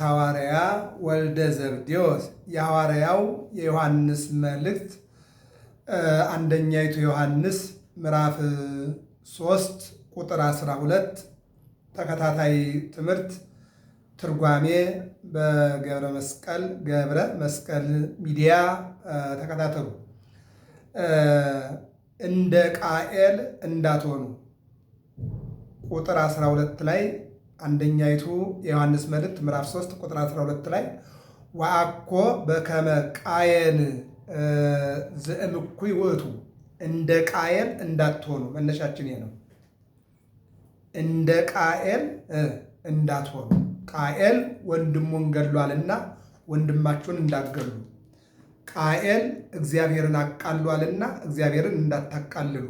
ሐዋርያ ወልደ ዘብዴዎስ የሐዋርያው የዮሐንስ መልእክት አንደኛይቱ ዮሐንስ ምዕራፍ 3 ቁጥር 12 ተከታታይ ትምህርት ትርጓሜ በገብረ መስቀል ሚዲያ ተከታተሉ። እንደ ቃኤል እንዳትሆኑ ቁጥር 12 ላይ አንደኛይቱ የዮሐንስ መልእክት ምዕራፍ 3 ቁጥር 12 ላይ ወአኮ በከመ ቃየን ዘእምኩይ ውእቱ እንደ ቃየል እንዳትሆኑ። መነሻችን ይሄ ነው። እንደ ቃየል እንዳትሆኑ። ቃየል ወንድሙን ገድሏልና ወንድማችሁን እንዳትገሉ። ቃየል እግዚአብሔርን አቃሏልና እግዚአብሔርን እንዳታቃልሉ።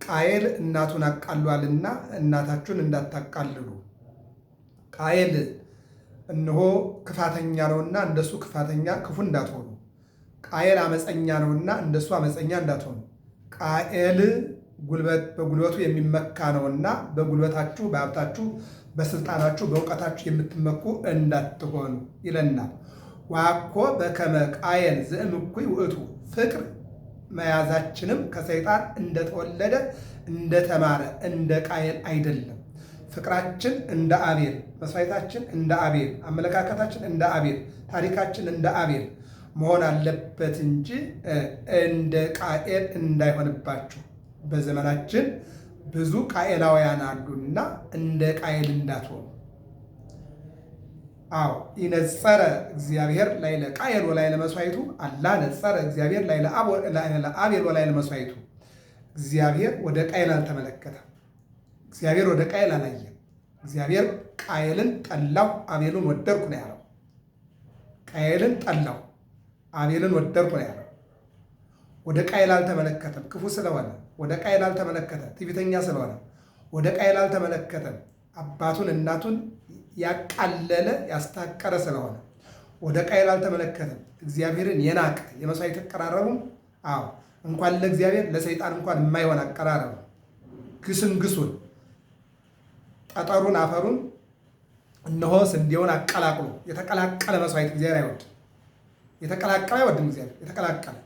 ቃየል እናቱን አቃሏልና እናታችሁን እንዳታቃልሉ። ቃየል እነሆ ክፋተኛ ነውና እንደሱ ክፉ እንዳትሆኑ። ቃየል አመፀኛ ነውና እንደሱ አመፀኛ እንዳትሆኑ። ቃየል በጉልበቱ የሚመካ ነውና በጉልበታችሁ፣ በሀብታችሁ፣ በስልጣናችሁ፣ በእውቀታችሁ የምትመኩ እንዳትሆኑ ይለናል። ዋኮ በከመ ቃየል ዘእምኩይ ውእቱ ፍቅር መያዛችንም ከሰይጣን እንደተወለደ እንደተማረ እንደ ቃየል አይደለም። ፍቅራችን እንደ አቤል፣ መስዋዕታችን እንደ አቤል፣ አመለካከታችን እንደ አቤል፣ ታሪካችን እንደ አቤል መሆን አለበት እንጂ እንደ ቃየል እንዳይሆንባችሁ። በዘመናችን ብዙ ቃየላውያን አሉና እንደ ቃየል እንዳትሆኑ። አዎ ይነጸረ እግዚአብሔር ላዕለ ቃየል ወላዕለ መስዋዕቱ አላ ነጸረ እግዚአብሔር ላዕለ አቤል ወላዕለ መስዋዕቱ። እግዚአብሔር ወደ ቃየል አልተመለከተም። እግዚአብሔር ወደ ቃየል አላየም። እግዚአብሔር ቃየልን ጠላው፣ አቤልን ወደድኩ ነው ያለው። ቃየልን ጠላው፣ አቤልን ወደድኩ ነው ያለው። ወደ ቃየል አልተመለከተም። ክፉ ስለሆነ ወደ ቃየል አልተመለከተም። ትዕቢተኛ ስለሆነ ወደ ቃየል አልተመለከተም። አባቱን እናቱን ያቃለለ ያስታቀረ ስለሆነ ወደ ቃየል አልተመለከተም። እግዚአብሔርን የናቀ የመስዋዕት አቀራረቡም እንኳን ለእግዚአብሔር ለሰይጣን እንኳን የማይሆን አቀራረቡ ግስንግሱን ጠጠሩን አፈሩን እነሆ ስንዴውን አቀላቅሎ የተቀላቀለ መስዋዕት እግዚአብሔር አይወድም። የተቀላቀለ አይወድም እግዚአብሔር የተቀላቀለ።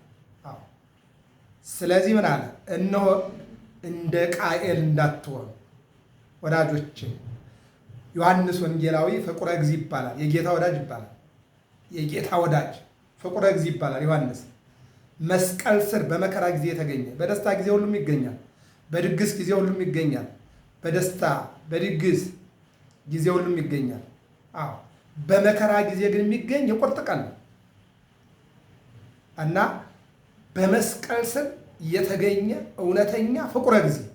ስለዚህ ምን አለ? እነሆ እንደ ቃየል እንዳትሆኑ ወዳጆች። ዮሐንስ ወንጌላዊ ፍቁረ እግዚእ ይባላል። የጌታ ወዳጅ ይባላል። የጌታ ወዳጅ ፍቁረ እግዚእ ይባላል ዮሐንስ። መስቀል ስር በመከራ ጊዜ የተገኘ፣ በደስታ ጊዜ ሁሉም ይገኛል። በድግስ ጊዜ ሁሉም ይገኛል። በደስታ በድግስ ጊዜ ሁሉም ይገኛል። በመከራ ጊዜ ግን የሚገኝ የቁርጥ ቀን ነው እና በመስቀል ስር የተገኘ እውነተኛ ፍቁረ እግዚእ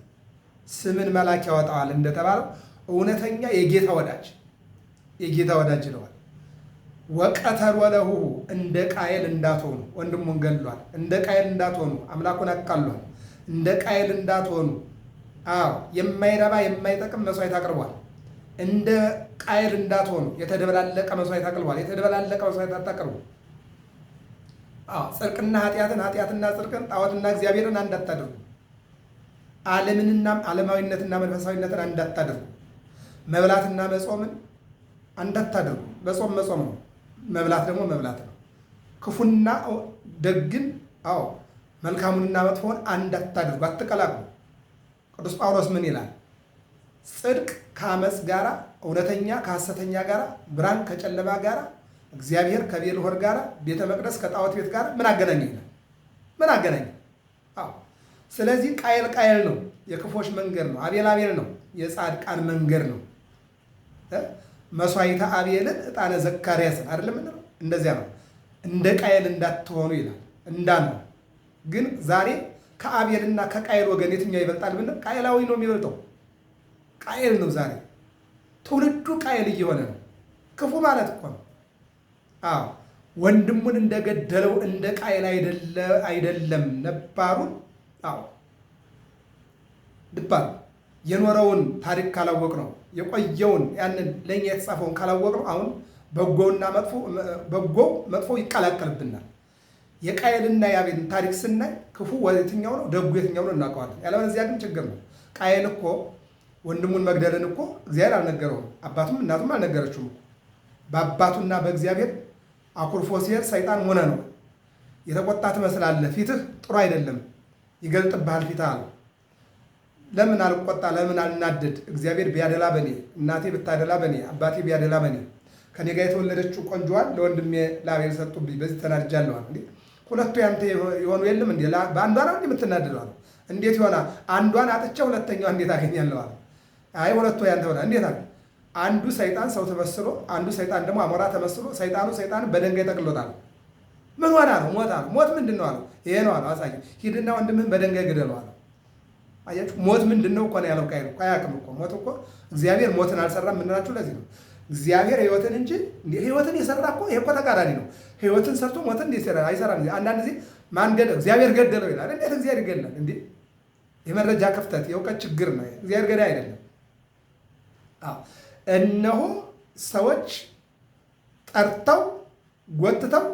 ስምን መልአክ ያወጣዋል እንደተባለው እውነተኛ የጌታ ወዳጅ ይለዋል። ወቀተል ወለሁ እንደ ቃየል እንዳትሆኑ፣ ወንድሙን ገድሏል። እንደ ቃየል እንዳትሆኑ፣ አምላኩን አቃሏል። እንደ ቃየል እንዳትሆኑ፣ የማይረባ የማይጠቅም መስዋዕት አቅርቧል። እንደ ቃየል እንዳትሆኑ፣ የተደበላለቀ መስዋዕት አቅርቧል። የተደበላለቀ መስዋዕት አታቅርቡ። ጽድቅና ኃጢአትን፣ ኃጢአትና ጽድቅን፣ ጣዖትና እግዚአብሔርን አንድ አታድርጉ። ዓለምንና ዓለማዊነትና መንፈሳዊነትን አንድ አታድርጉ። መብላትና መጾምን አንድ አታድርጉ። በጾም መጾም ነው፣ መብላት ደግሞ መብላት ነው። ክፉና ደግን መልካሙንና መጥፎን አንድ አታድርጉ፣ አትቀላቅሉ። ቅዱስ ጳውሎስ ምን ይላል? ጽድቅ ከአመፅ ጋር፣ እውነተኛ ከሐሰተኛ ጋር፣ ብርሃን ከጨለማ ጋር፣ እግዚአብሔር ከቤልሆር ጋር፣ ቤተ መቅደስ ከጣዖት ቤት ጋር ምን አገናኘ ይላል? ምን አገናኘ? ስለዚህ ቃየል ነው፣ የክፎች መንገድ ነው። አቤል ነው፣ የጻድቃን መንገድ ነው። መስዋዕተ አቤልን ዕጣነ ዘካርያስን አይደለም ነው፣ እንደዚያ ነው። እንደ ቃየል እንዳትሆኑ ይላል። እንዳልነው ግን ዛሬ ከአቤልና ከቃየል ወገን የትኛው ይበልጣል ብንል ቃየላዊ ነው የሚበልጠው። ቃየል ነው ዛሬ ትውልዱ ቃየል እየሆነ ነው። ክፉ ማለት እኮ ነው። ወንድሙን እንደገደለው እንደ ቃየል አይደለም ነባሩን ድባል የኖረውን ታሪክ ካላወቅ ነው፣ የቆየውን ያንን ለእኛ የተጻፈውን ካላወቅ ነው፣ አሁን በጎው መጥፎ ይቀላቀልብናል። የቃየልና የአቤልን ታሪክ ስናይ ክፉ የትኛው ነው ደጉ የትኛው ነው እናውቀዋለን። ያለበለዚያ ግን ችግር ነው። ቃየል እኮ ወንድሙን መግደልን እኮ እግዚአብሔር አልነገረውም፣ አባቱም እናቱም አልነገረችውም። በአባቱና በእግዚአብሔር አኩርፎ ሲሄድ ሰይጣን ሆነ ነው። የተቆጣ ትመስላለህ፣ ፊትህ ጥሩ አይደለም፣ ይገልጥብሃል ፊትህ አለው። ለምን አልቆጣ? ለምን አልናደድ? እግዚአብሔር ቢያደላ በኔ፣ እናቴ ብታደላ በኔ፣ አባቴ ቢያደላ በኔ፣ ከኔ ጋር የተወለደችው ቆንጆዋን ለወንድሜ ለአቤል ሰጡብኝ፣ በዚህ ተናድጃለሁ አለ። እንዴ ሁለቱ ያንተ የሆኑ የለም እንዴ? በአንዷ ነው የምትናደደው አለ። እንዴት ይሆናል? አንዷን አጥቼ ሁለተኛዋ እንዴት አገኛለሁ አለ። አይ ሁለቱ ያንተ ሆነ። እንዴት አለ? አንዱ ሰይጣን ሰው ተመስሎ፣ አንዱ ሰይጣን ደግሞ አሞራ ተመስሎ፣ ሰይጣንን በድንጋይ ጠቅሎታል። ምን ሆና ነው? ሞት አለ። ሞት ምንድን ነው አለው። ይሄ ነው አለው። አሳየው። ሂድና ወንድምህን በድንጋይ ግደለው አለው። አያችሁ፣ ሞት ምንድን ነው እኮ ነው ያለው። ቃየል እኮ አያውቅም እኮ ሞት እኮ እግዚአብሔር ሞትን አልሰራም የምንላችሁ ለዚህ ነው። እግዚአብሔር ህይወትን እንጂ ህይወትን የሰራ እኮ ይሄ እኮ ተቃራኒ ነው። ህይወትን ሰርቶ ሞትን እንዴት አይሰራም? አንዳንድ ጊዜ ማን ገደለው? እግዚአብሔር ገደለው ይላል። እንዴት እግዚአብሔር ይገድላል እንዴ? የመረጃ ክፍተት የእውቀት ችግር ነው። እግዚአብሔር ገዳይ አይደለም። እነሆ ሰዎች ጠርተው ጎትተው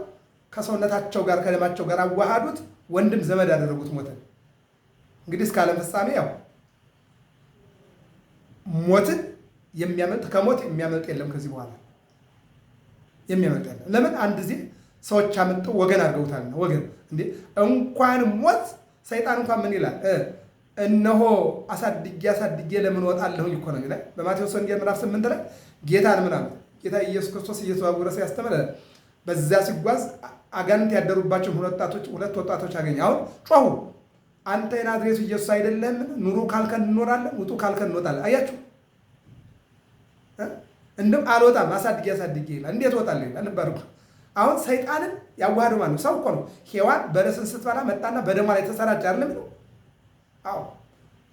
ከሰውነታቸው ጋር ከደማቸው ጋር አዋሃዱት፣ ወንድም ዘመድ ያደረጉት ሞትን። እንግዲህ እስከ ዓለም ፍጻሜ ያው ሞትን የሚያመልጥ ከሞት የሚያመልጥ የለም። ከዚህ በኋላ የሚያመልጥ የለም። ለምን? አንድ ጊዜ ሰዎች አመልጠው ወገን አድርገውታል። ወገን እንዴ እንኳን ሞት ሰይጣን እንኳን ምን ይላል? እነሆ አሳድጌ ለምን ወጣለሁኝ እኮ ነው ይላል። በማቴዎስ ወንጌል ምዕራፍ 8 ላይ ጌታን ምን አለ? ጌታ ኢየሱስ ክርስቶስ እየተዋወረ ሲያስተምር በዛ ሲጓዝ አጋንንት ያደሩባቸው ሁለት ወጣቶች አገኘ። አሁን ጮሁ፣ አንተ የናዝሬቱ ኢየሱስ አይደለም? ኑሩ ካልከን እንኖራለን፣ ውጡ ካልከን እንወጣለን። አያችሁ፣ እንደም አልወጣም አሳድጌ ይላል። እንዴት ወጣለሁ ይላል። ልባርኩ አሁን ሰይጣንን ያዋሃደው ማነው? ሰው እኮ ነው። ሔዋን በለስን ስትበላ መጣና በደሟ ላይ ተሰራጨ አይደለም ነው? አዎ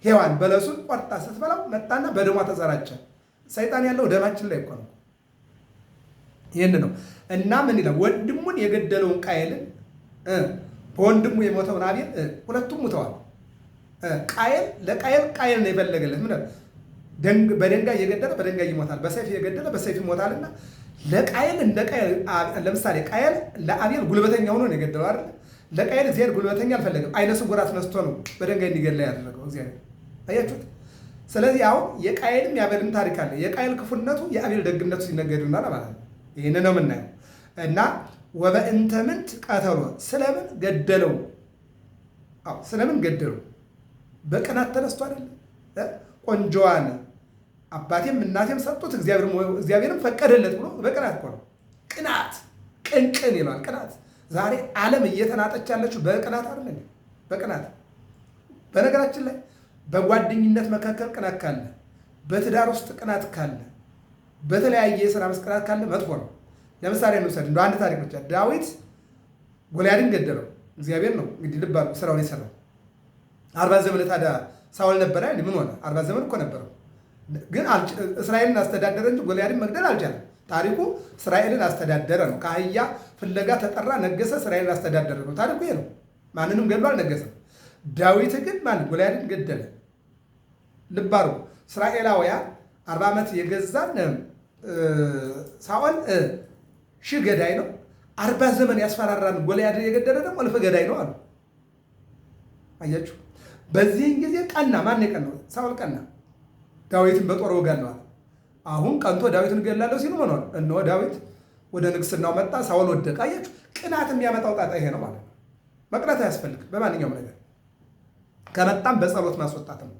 ሔዋን በለሱን ቆርጣ ስትበላው መጣና በደሟ ተሰራጨ። ሰይጣን ያለው ደማችን ላይ እኮ ነው። ይህን ነው እና ምን ይላል? ወንድሙን የገደለውን ቃየልን በወንድሙ የሞተውን አቤል ሁለቱም ሙተዋል። ቃየል ነው የፈለገለት ምን በድንጋይ የገደለ በድንጋይ ይሞታል፣ በሰይፍ የገደለ በሰይፍ ይሞታልና ለቃየል እንደ ቃየል ለምሳሌ ቃየል ለአቤል ጉልበተኛ ሆኖ ነው የገደለው አይደል? ለቃየል እግዚአብሔር ጉልበተኛ አልፈለገም። አይነ ስውር አስነስቶ ነው በድንጋይ እንዲገድል ያደረገው እግዚአብሔር። አያችሁት? ስለዚህ አሁን የቃየልም የአቤልም ታሪክ አለ። የቃየል ክፉነቱ የአቤል ደግነቱ ሲነገዱና ማለት ነው። ይህን ነው የምናየው። እና ወበእንተ ምንት ቀተሎ፣ ስለምን ገደለው? አዎ ስለምን ገደለው? በቅናት ተነስቶ አይደለም? ቆንጆዋን አባቴም እናቴም ሰጡት እግዚአብሔርም ፈቀደለት ብሎ በቅናት እኮ ነው። ቅናት ቅንቅን ይሏል። ቅናት ዛሬ ዓለም እየተናጠች ያለችው በቅናት አይደለም? በቅናት በነገራችን ላይ በጓደኝነት መካከል ቅናት ካለ፣ በትዳር ውስጥ ቅናት ካለ፣ በተለያየ የሥራ መስክ ቅናት ካለ መጥፎ ነው። ለምሳሌ እንውሰድ እንደ አንድ ታሪክ ብቻ። ዳዊት ጎልያድን ገደለው። እግዚአብሔር ነው እንግዲህ ልብ አድርጉ ስራውን የሰራው። 40 ዘመን ታዲያ ሳውል ነበረ ምን ሆነ? 40 ዘመን እኮ ነበረው፣ ግን እስራኤልን አስተዳደረ እንጂ ጎልያድን መግደል አልቻለም። ታሪኩ እስራኤልን አስተዳደረ ነው። ከአህያ ፍለጋ ተጠራ፣ ነገሰ፣ እስራኤልን አስተዳደረ ነው። ታሪኩ ይሄ ነው። ማንንም ገድሎ አልነገሰም። ዳዊት ግን ጎልያድን ገደለ። ልብ አድርጉ። እስራኤላውያን 40 ዓመት የገዛን ሳኦል ሺህ ገዳይ ነው። 40 ዘመን ያስፈራራን ጎልያድን የገደለ ደግሞ እልፍ ገዳይ ነው አሉ። አያችሁ። በዚህን ጊዜ ቀና። ማን የቀናው? ሳኦል ቀና። ዳዊትን በጦር እወጋለሁ አለ። አሁን ቀንቶ ዳዊትን እገላለሁ ሲሉ ምን ሆነ? እነሆ ዳዊት ወደ ንግስናው መጣ፣ ሳኦል ወደቀ። አያችሁ። ቅናት የሚያመጣው ጣጣ ይሄ ነው ማለት ነው። መቅናት አያስፈልግም። በማንኛውም ነገር ከመጣም በጸሎት ማስወጣት ነው።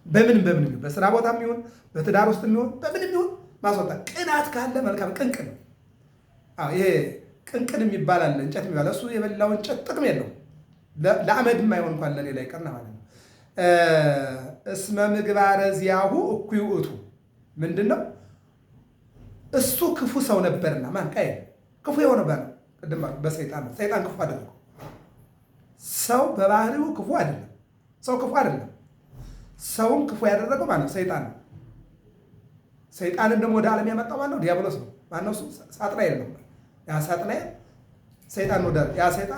በምን ይሁን፣ በስራ ቦታም ይሁን፣ በትዳር ውስጥ ይሁን፣ በምንም ይሁን ማስወጣት። ቅናት ካለ መልካም ቅንቅን ነው። ይሄ ቅንቅን የሚባል አለ፣ እንጨት የሚባል እሱ የበላው እንጨት ጥቅም የለው ለአመድም አይሆን እንኳን ለሌላ ይቀርና ማለት ነው። እስመ ምግባረ ዚአሁ እኩይ ውእቱ ምንድን ነው? እሱ ክፉ ሰው ነበርና። ማን? ቃየል ክፉ የሆነ ቅድም በሰይጣን ሰይጣን ክፉ አደረገው። ሰው በባህሪው ክፉ አይደለም። ሰው ክፉ አይደለም። ሰውን ክፉ ያደረገው ማነው? ሰይጣን ነው። ሰይጣንን ደግሞ ወደ ዓለም ያመጣው ማነው? ዲያብሎስ ነው። ማነው እሱ? ሳጥናኤል ነው። ያ ሳጥናኤል ሰይጣን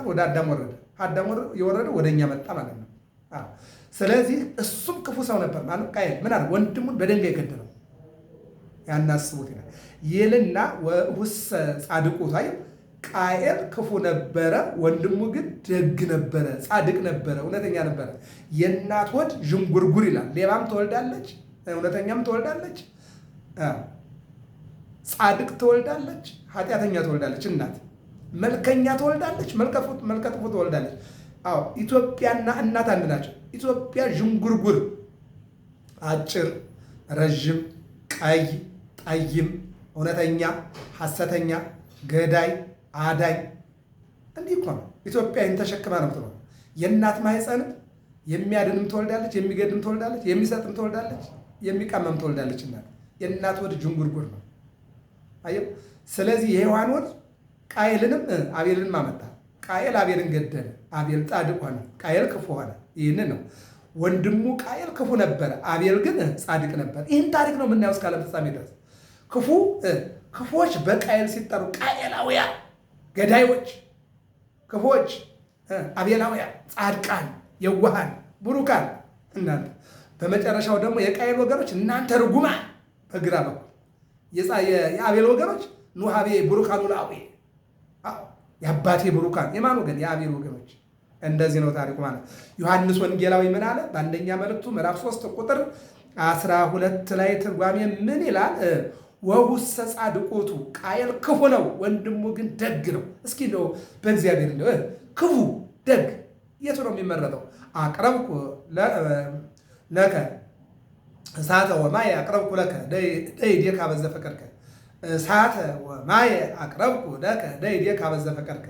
ወደ አዳም ወረደ። አዳም የወረደ ወደ እኛ መጣ ማለት ነው። ስለዚህ እሱም ክፉ ሰው ነበር ማለት ቃየል ምን አለ? ወንድሙን በድንጋይ ገደለው። ያናስቡት ይልና ወሁሰ ጻድቁ ታይ ቃየል ክፉ ነበረ፣ ወንድሙ ግን ደግ ነበረ፣ ጻድቅ ነበረ፣ እውነተኛ ነበረ። የእናት ሆድ ዥንጉርጉር ይላል። ሌባም ትወልዳለች፣ እውነተኛም ትወልዳለች። ጻድቅ ትወልዳለች፣ ኃጢአተኛ ትወልዳለች። እናት መልከኛ ትወልዳለች፣ መልከጥፉ ትወልዳለች። አዎ ኢትዮጵያና እናት አንድ ናቸው። ኢትዮጵያ ዥንጉርጉር፣ አጭር፣ ረዥም፣ ቀይ፣ ጠይም፣ እውነተኛ፣ ሐሰተኛ፣ ገዳይ፣ አዳኝ እንዲህ እኮ ነው። ኢትዮጵያን ተሸክማ ነው የምትኖር። የእናት ማህፀንም የሚያድንም ትወልዳለች፣ የሚገድም ትወልዳለች፣ የሚሰጥም ትወልዳለች፣ የሚቀመም ትወልዳለች። እናት የእናት ወድ ዥንጉርጉር ነው። አየው። ስለዚህ የሔዋን ወድ ቃየልንም አቤልንም አመጣ። ቃየል አቤልን ገደለ። አቤል ጻድቅ ሆነ፣ ቃየል ክፉ ሆነ። ይህንን ነው። ወንድሙ ቃየል ክፉ ነበረ፣ አቤል ግን ጻድቅ ነበር። ይህን ታሪክ ነው የምናየው እስከ ዓለም ፍጻሜ ድረስ። ክፉዎች በቃየል ሲጠሩ ቃየላውያን ገዳዮች፣ ክፉዎች አቤላውያን ጻድቃን፣ የዋሃን፣ ቡሩካን እናንተ። በመጨረሻው ደግሞ የቃየል ወገኖች እናንተ ርጉማን በግራ በኩል የአቤል ወገኖች ኑሃቤ ቡሩካኑ ላዌ የአባቴ ብሩካን የማን ወገን? የአቤል ወገኖች። እንደዚህ ነው ታሪኩ ማለት። ዮሐንስ ወንጌላዊ ምን አለ? በአንደኛ መልእክቱ ምዕራፍ 3 ቁጥር 12 ላይ ትርጓሜ ምን ይላል? ወውሰ ጻድቁቱ ቃየል ክፉ ነው፣ ወንድሙ ግን ደግ ነው። እስኪ ነው በእግዚአብሔር ነው ክፉ ደግ የቱ ነው የሚመረጠው? አቅረብኩ ለከ እሳተ ወማየ አቅረብኩ ለከ ደይዴከ አበዘ ፈቀድከ እሳተ ወማየ አቅረብኩ ለከ ደይዴከ አበዘ ፈቀድከ።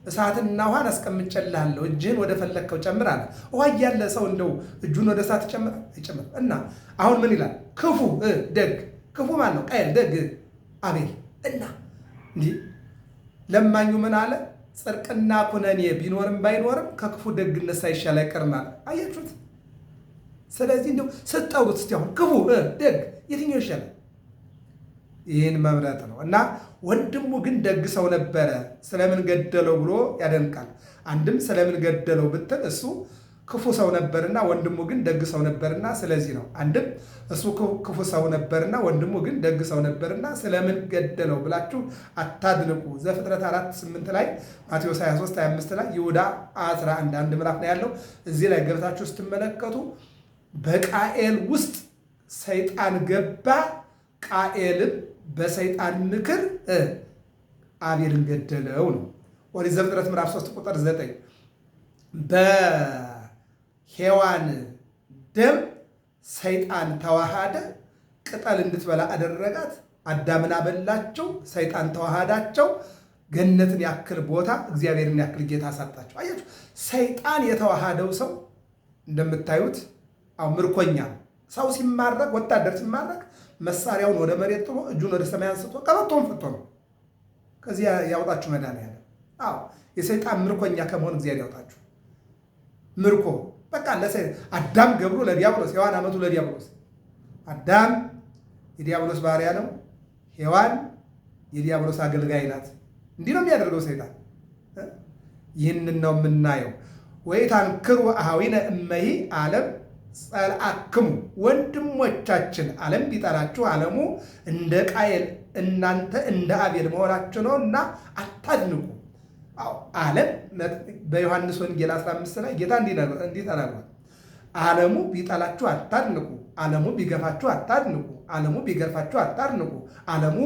እሳትና ውሃን አስቀምጬልሃለሁ እጅህን ወደ ፈለግከው ጨምር አለ። ውሃ እያለ ሰው እንደው እጁን ወደ እሳት ይጨምራል? አይጨምርም። እና አሁን ምን ይላል? ክፉ ደግ። ክፉ ማን ነው? ቃየል። ደግ አቤል። እና እንዲህ ለማኙ ምን አለ? ጽድቅና ኩነኔ ቢኖርም ባይኖርም ከክፉ ደግነት ሳይሻል አይቀርም አለ። አያችሁት? ስለዚህ እንደው ስጠሩት እስቲ አሁን ክፉ ደግ የትኛው ይሻላል? ይህን መምረጥ ነው። እና ወንድሙ ግን ደግ ሰው ነበረ፣ ስለምን ገደለው ብሎ ያደንቃል። አንድም ስለምን ገደለው ብትል እሱ ክፉ ሰው ነበርና ወንድሙ ግን ደግ ሰው ነበርና ስለዚህ ነው። አንድም እሱ ክፉ ሰው ነበርና ወንድሙ ግን ደግ ሰው ነበርና ስለምን ገደለው ብላችሁ አታድንቁ። ዘፍጥረት 4:8 ላይ፣ ማቴዎስ 23:25 ላይ፣ ይሁዳ 11 አንድ ምዕራፍ ነው ያለው። እዚህ ላይ ገብታችሁ ስትመለከቱ በቃኤል ውስጥ ሰይጣን ገባ። ቃኤልን በሰይጣን ምክር አቤልን ገደለው ነው። ኦሪት ዘፍጥረት ምዕራፍ 3 ቁጥር 9 በሔዋን ደም ሰይጣን ተዋሃደ፣ ቅጠል እንድትበላ አደረጋት። አዳምን አበላቸው፣ ሰይጣን ተዋሃዳቸው። ገነትን ያክል ቦታ እግዚአብሔርን ያክል ጌታ አሳጣቸው። አያችሁ፣ ሰይጣን የተዋሃደው ሰው እንደምታዩት ምርኮኛ ሰው ሲማረክ፣ ወታደር ሲማረክ መሳሪያውን ወደ መሬት ጥሎ እጁን ወደ ሰማይ አንስቶ ቀበቶን ፍቶ ነው ከዚያ ያውጣችሁ መድኃኒዓለም። አዎ የሰይጣን ምርኮኛ ከመሆን እግዚአብሔር ያውጣችሁ። ምርኮ በቃ አዳም ገብሩ ለዲያብሎስ፣ ሔዋን አመቱ ለዲያብሎስ። አዳም የዲያብሎስ ባሪያ ነው፣ ሔዋን የዲያብሎስ አገልጋይ ናት። እንዲህ ነው የሚያደርገው ሰይጣን። ይህንን ነው የምናየው። ወይታንክሩ አኀዊነ እመሂ ዓለም ጸልአክሙ፣ ወንድሞቻችን ዓለም ቢጠላችሁ ዓለሙ እንደ ቃየል እናንተ እንደ አቤል መሆናችሁ ነው እና አታድንቁ። ዓለም በዮሐንስ ወንጌል 15 ላይ ጌታ እንዲህ ተናግሯል። ዓለሙ ቢጠላችሁ አታድንቁ፣ ዓለሙ ቢገፋችሁ አታድንቁ፣ ዓለሙ ቢገርፋችሁ አታድንቁ፣ ዓለሙ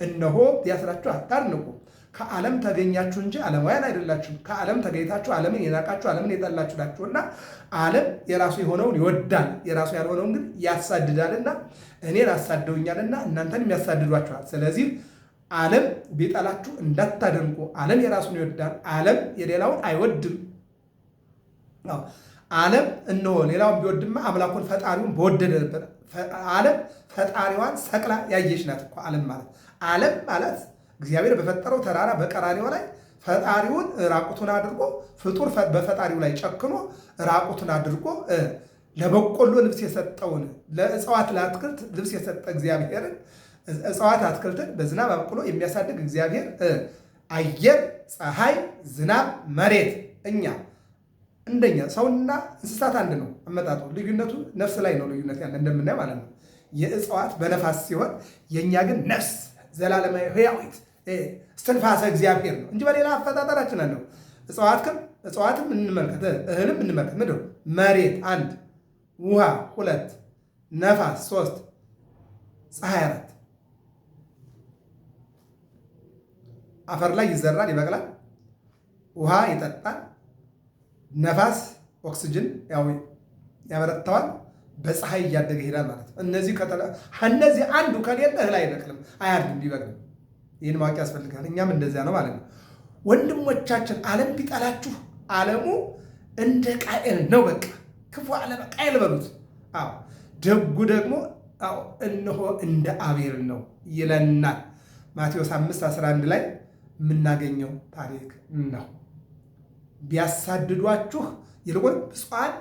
እነሆ ቢያስራችሁ አታድንቁ። ከዓለም ተገኛችሁ እንጂ ዓለማውያን አይደላችሁም። ከዓለም ተገኝታችሁ ዓለምን የናቃችሁ ዓለምን የጠላችሁ ናችሁና ዓለም የራሱ የሆነውን ይወዳል፣ የራሱ ያልሆነውን ግን ያሳድዳልና እኔን አሳደውኛልና እናንተንም ያሳድዷችኋል። ስለዚህ ዓለም ቢጠላችሁ እንዳታደንቁ። ዓለም የራሱን ይወዳል፣ ዓለም የሌላውን አይወድም። ዓለም እነሆ ሌላውን ቢወድማ አምላኩን ፈጣሪውን በወደደ ነበር። ዓለም ፈጣሪዋን ሰቅላ ያየች ናት እኮ ዓለም ማለት። ዓለም ማለት እግዚአብሔር በፈጠረው ተራራ በቀራንዮ ላይ ፈጣሪውን ራቁቱን አድርጎ ፍጡር በፈጣሪው ላይ ጨክኖ ራቁቱን አድርጎ ለበቆሎ ልብስ የሰጠውን ለእጽዋት ለአትክልት ልብስ የሰጠ እግዚአብሔርን እጽዋት አትክልትን በዝናብ አብቅሎ የሚያሳድግ እግዚአብሔር አየር፣ ፀሐይ፣ ዝናብ፣ መሬት እኛ እንደኛ ሰውና እንስሳት አንድ ነው አመጣጡ። ልዩነቱ ነፍስ ላይ ነው ልዩነት ያለ እንደምናየው ማለት ነው። የእጽዋት በነፋስ ሲሆን የእኛ ግን ነፍስ ዘላለማዊ ሕያዊት እስትንፋሰ እግዚአብሔር ነው እንጂ በሌላ አፈጣጠራችን ነው። እጽዋትም እንመልከት፣ እህልም እንመልከት። ምንድን ነው? መሬት 1፣ ውሃ 2፣ ነፋስ 3፣ ፀሐይ 4። አፈር ላይ ይዘራል፣ ይበቅላል፣ ውሃ ይጠጣል፣ ነፋስ ኦክስጅን ያበረታዋል፣ በፀሐይ እያደገ ይሄዳል ማለት ነው። እነዚህ አንዱ ከሌለ እህል አይበቅልም፣ አያድግም፣ ቢበቅልም። ይህን ማወቅ ያስፈልጋል። እኛም እንደዚያ ነው ማለት ነው። ወንድሞቻችን ዓለም ቢጠላችሁ ዓለሙ እንደ ቃየል ነው። በቃ ክፉ ዓለም ቃየል በሉት። ደጉ ደግሞ እነሆ እንደ አቤል ነው ይለናል። ማቴዎስ 5:11 ላይ የምናገኘው ታሪክ ነው። ቢያሳድዷችሁ ይልቁን ብፁዓን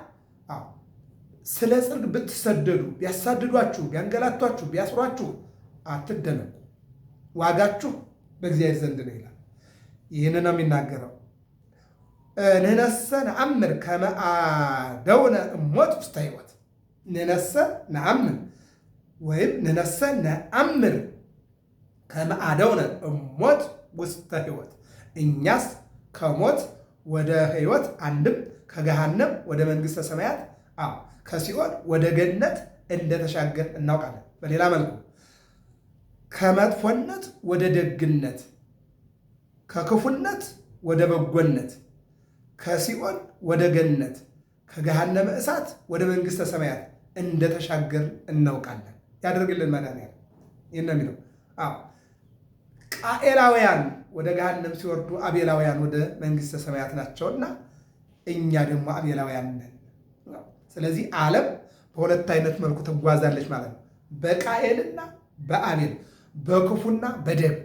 ስለ ጽድቅ ብትሰደዱ ቢያሳድዷችሁ፣ ቢያንገላቷችሁ፣ ቢያስሯችሁ አትደነቁ፣ ዋጋችሁ በእግዚአብሔር ዘንድ ነው ይላል። ይህን ነው የሚናገረው። ንሕነሰ ነአምር ከመ አደውነ እሞት ውስተ ሕይወት። ንሕነሰ ነአምር ወይም ንሕነሰ ነአምር ከመ አደውነ እሞት ውስተ ሕይወት። እኛስ ከሞት ወደ ሕይወት አንድም ከገሃነም ወደ መንግሥተ ሰማያት ከሲኦል ወደ ገነት እንደተሻገር እናውቃለን። በሌላ መልኩ ከመጥፎነት ወደ ደግነት፣ ከክፉነት ወደ በጎነት፣ ከሲኦል ወደ ገነት፣ ከገሃነመ እሳት ወደ መንግሥተ ሰማያት እንደተሻገር እናውቃለን። ያደርግልን መድኃኒዓለም። ይህን ነው የሚለው። ቃኤላውያን ወደ ገሃነም ሲወርዱ አቤላውያን ወደ መንግሥተ ሰማያት ናቸውና እኛ ደግሞ አቤላውያን ነን። ስለዚህ ዓለም በሁለት አይነት መልኩ ትጓዛለች ማለት ነው። በቃኤልና በአቤል፣ በክፉና በደግ።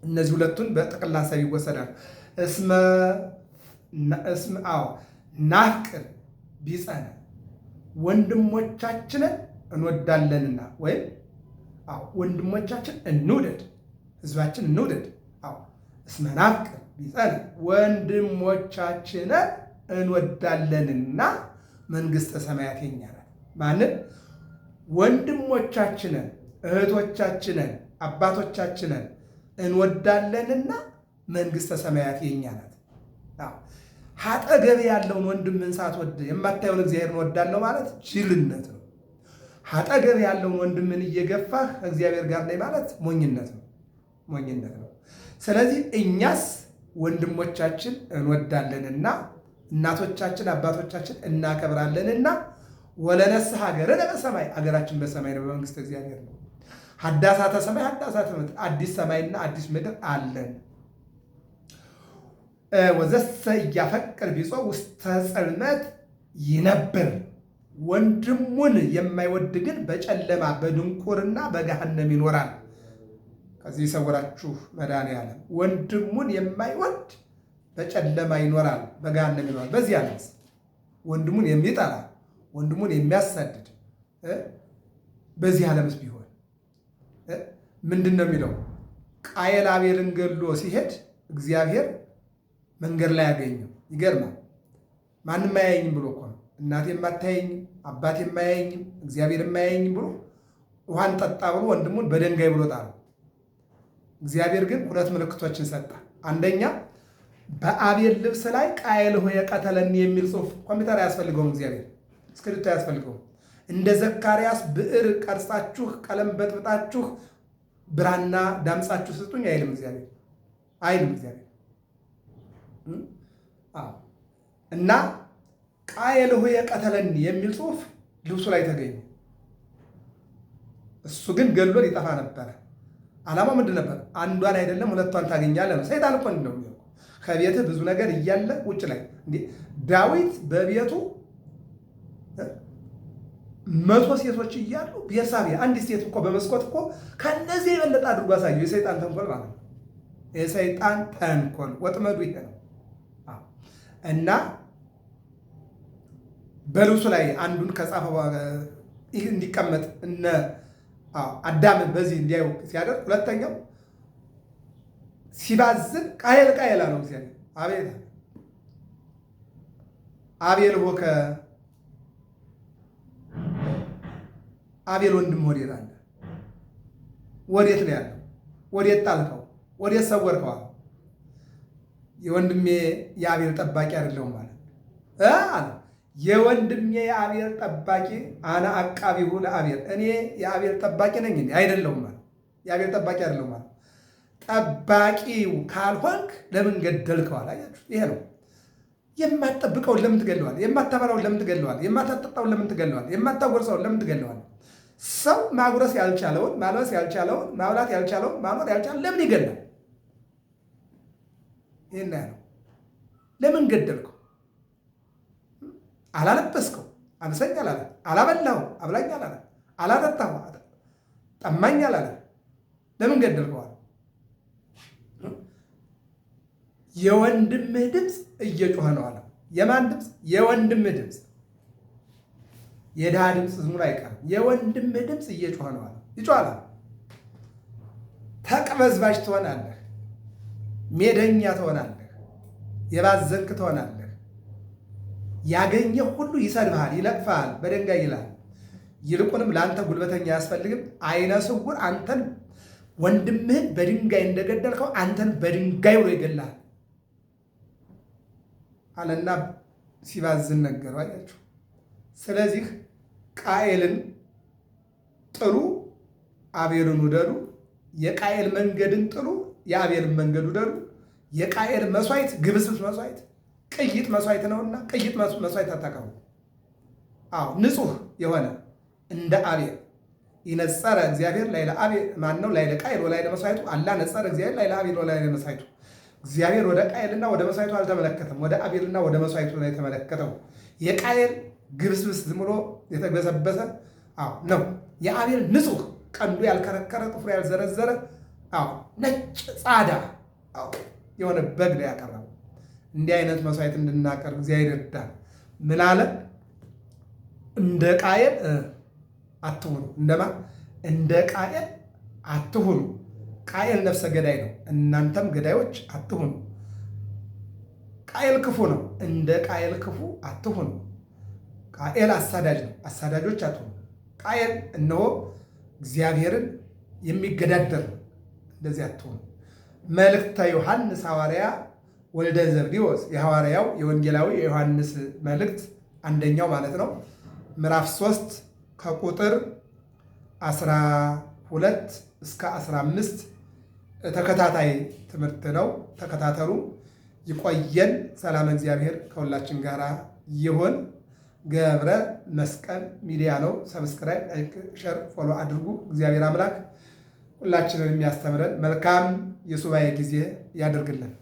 እነዚህ ሁለቱን በጥቅል ሐሳብ ይወሰዳሉ። ናፍቅር ቢጸነ ወንድሞቻችንን እንወዳለንና፣ ወይም ወንድሞቻችን እንውደድ፣ ህዝባችን እንውደድ። እስመ ናፍቅር ቢጸነ ወንድሞቻችንን እንወዳለንና መንግሥተ ሰማያት የኛ ናት። ማንን? ወንድሞቻችንን፣ እህቶቻችንን፣ አባቶቻችንን እንወዳለንና መንግሥተ ሰማያት የኛ ናት። አጠገብ ያለውን ወንድምን ሳትወድ የማታየውን እግዚአብሔርን እወዳለሁ ማለት ጅልነት ነው። አጠገብ ያለውን ወንድምን እየገፋህ እግዚአብሔር ጋር ላይ ማለት ሞኝነት ነው። ስለዚህ እኛስ ወንድሞቻችን እንወዳለንና እናቶቻችን አባቶቻችን እናከብራለንና ወለነስሐ ሀገርነ በሰማይ፣ አገራችን በሰማይ ነው፣ በመንግሥተ እግዚአብሔር ነው። ሀዳሳተ ሰማይ ሀዳሳተ ምድር፣ አዲስ ሰማይና አዲስ ምድር አለን። ወዘሰ እያፈቅር ቢጾ ውስተ ጽልመት ይነብር። ወንድሙን የማይወድ ግን በጨለማ በድንቁርና በገሃነም ይኖራል። ከዚህ ይሰውራችሁ መድኃኒዓለም። ወንድሙን የማይወድ በጨለማ ይኖራል፣ በገሃነም ይኖራል። በዚህ ዓለምስ ወንድሙን የሚጠላ ወንድሙን የሚያሳድድ በዚህ ዓለምስ ቢሆን ምንድን ነው የሚለው? ቃየል አቤልን ገሎ ሲሄድ እግዚአብሔር መንገድ ላይ ያገኘው። ይገርማል። ማንም አያየኝም ብሎ እኮ ነው። እናቴ የማታየኝም አባቴ የማያየኝም እግዚአብሔር የማያየኝም ብሎ ውሃን ጠጣ ብሎ ወንድሙን በድንጋይ ብሎ ጣለው። እግዚአብሔር ግን ሁለት ምልክቶችን ሰጠ። አንደኛ በአቤል ልብስ ላይ ቃየል ሆይ ቀተለኒ የሚል ጽሑፍ። ኮምፒውተር አያስፈልገውም፣ እግዚአብሔር እስክሪብቶ አያስፈልገውም። እንደ ዘካርያስ ብዕር ቀርጻችሁ ቀለም በጥብጣችሁ ብራና ዳምጻችሁ ስጡኝ አይልም እግዚአብሔር፣ አይልም እግዚአብሔር። እና ቃየል ሆይ ቀተለኒ የሚል ጽሑፍ ልብሱ ላይ ተገኘ። እሱ ግን ገሎ ሊጠፋ ነበረ። ዓላማው ምንድን ነበር? አንዷን አይደለም ሁለቷን ታገኛለህ ነው። ሰይጣን እኮ ነው የሚለው። ከቤትህ ብዙ ነገር እያለ ውጭ ላይ ዳዊት በቤቱ 100 ሴቶች እያሉ ቤርሳቤ አንዲት ሴት እኮ በመስኮት እኮ ከነዚህ የበለጠ አድርጎ አሳየው። የሰይጣን ተንኮል ማለት ነው። የሰይጣን ተንኮል ወጥመዱ ይሄ ነው። እና በልብሱ ላይ አንዱን ከጻፈ ይህ እንዲቀመጥ እነ አዳምን በዚህ እንዲያዩ ሲያደርግ፣ ሁለተኛው ሲባዝን ቃየል ቃየል አለው እግዚአብሔር። አቤት አቤል ሆከ አቤል ወንድም ወዴት አለ? ወዴት ነው ያለው? ወዴት ጣልከው? ወዴት ሰወርከው? የወንድሜ የአቤል ጠባቂ አይደለሁም ማለት አለ። የወንድሜ የአቤል ጠባቂ አነ አቃቢሁ ለአቤል፣ እኔ የአቤል ጠባቂ ነኝ እንዴ? አይደለሁም ማለት የአቤል ጠባቂ አይደለሁም ማለት ጠባቂው ካልሆንክ ለምን ገደልከዋል? አያችሁ፣ ይሄ ነው። የማትጠብቀውን ለምን ትገለዋል? የማታበላውን ለምን ትገለዋል? የማታጠጣውን ለምን ትገለዋል? የማታጎርሰውን ለምን ትገለዋል? ሰው ማጉረስ ያልቻለውን፣ ማልበስ ያልቻለውን፣ ማብላት ያልቻለውን፣ ማኖር ያልቻለውን ለምን ይገላል? ይህን ያለው ለምን ገደልከው? አላለበስከው፣ አንሰኝ አላለ፣ አላበላው፣ አብላኝ አላለ፣ አላጠጣው፣ ጠማኝ አላለ። ለምን ገደልከዋል? የወንድምህ ድምፅ እየጮኸ ነው አለ። የማን ድምፅ? የወንድምህ ድምፅ። የድሃ ድምፅ ዝም ብሎ አይቀርም። የወንድምህ ድምፅ እየጮኸ ነው አለ። ይጮሃል። ተቅበዝባዥ ትሆናለህ፣ ሜደኛ ትሆናለህ፣ የባዘንክ ትሆናለህ። ያገኘህ ሁሉ ይሰድብሃል፣ ይነቅፍሃል፣ በድንጋይ ይላል። ይልቁንም ለአንተ ጉልበተኛ አያስፈልግም። አይነ ስውር አንተን ወንድምህን በድንጋይ እንደገደልከው አንተን በድንጋይ ብሎ ይገላል አለና ሲባዝን ነገሩ። አያችሁ። ስለዚህ ቃኤልን ጥሉ፣ አቤልን ውደዱ። የቃኤል መንገድን ጥሉ፣ የአቤልን መንገድ ውደዱ። የቃኤል መስዋዕት ግብስብስ መስዋዕት፣ ቅይጥ መስዋዕት ነውና ቅይጥ መስዋዕት አታቀርቡ። አዎ ንጹሕ የሆነ እንደ አቤል ይነጸረ እግዚአብሔር ላዕለ አቤል ማነው? ላዕለ ቃኤል ወላዕለ መስዋዕቱ አላ ነጸረ እግዚአብሔር ላዕለ አቤል ወላዕለ መስዋዕቱ። እግዚአብሔር ወደ ቃኤልና ወደ መስዋዕቱ አልተመለከተም፣ ወደ አቤልና ወደ መስዋዕቱ ነው የተመለከተው። የቃኤል ግብስብስ ዝም ብሎ የተበሰበሰ ነው። የአቤል ንጹሕ ቀንዱ ያልከረከረ ጥፍሩ ያልዘረዘረ ነጭ ጻዳ የሆነ በግ ነው ያቀረበው። እንዲህ አይነት መስዋዕት እንድናቀርብ እግዚአብሔር ይርዳል። ምን አለ? እንደ ቃየል አትሁኑ። እንደማ እንደ ቃየል አትሁኑ። ቃየል ነፍሰ ገዳይ ነው፣ እናንተም ገዳዮች አትሁኑ። ቃየል ክፉ ነው፣ እንደ ቃየል ክፉ አትሁኑ። ቃየል አሳዳጅ ነው፣ አሳዳጆች አትሁኑ። ቃየል እነሆ እግዚአብሔርን የሚገዳደር ነው፣ እንደዚህ አትሁኑ። መልእክተ ዮሐንስ ሐዋርያ ወልደ ዘብዴዎስ የሐዋርያው የወንጌላዊ የዮሐንስ መልእክት አንደኛው ማለት ነው። ምዕራፍ 3 ከቁጥር 12 እስከ 15 ተከታታይ ትምህርት ነው። ተከታተሉ። ይቆየን። ሰላም እግዚአብሔር ከሁላችን ጋር ይሁን። ገብረ መስቀል ሚዲያ ነው። ሰብስክራይብ፣ ላይክ፣ ሸር፣ ፎሎ አድርጉ። እግዚአብሔር አምላክ ሁላችንን የሚያስተምረን መልካም የሱባኤ ጊዜ ያደርግልን።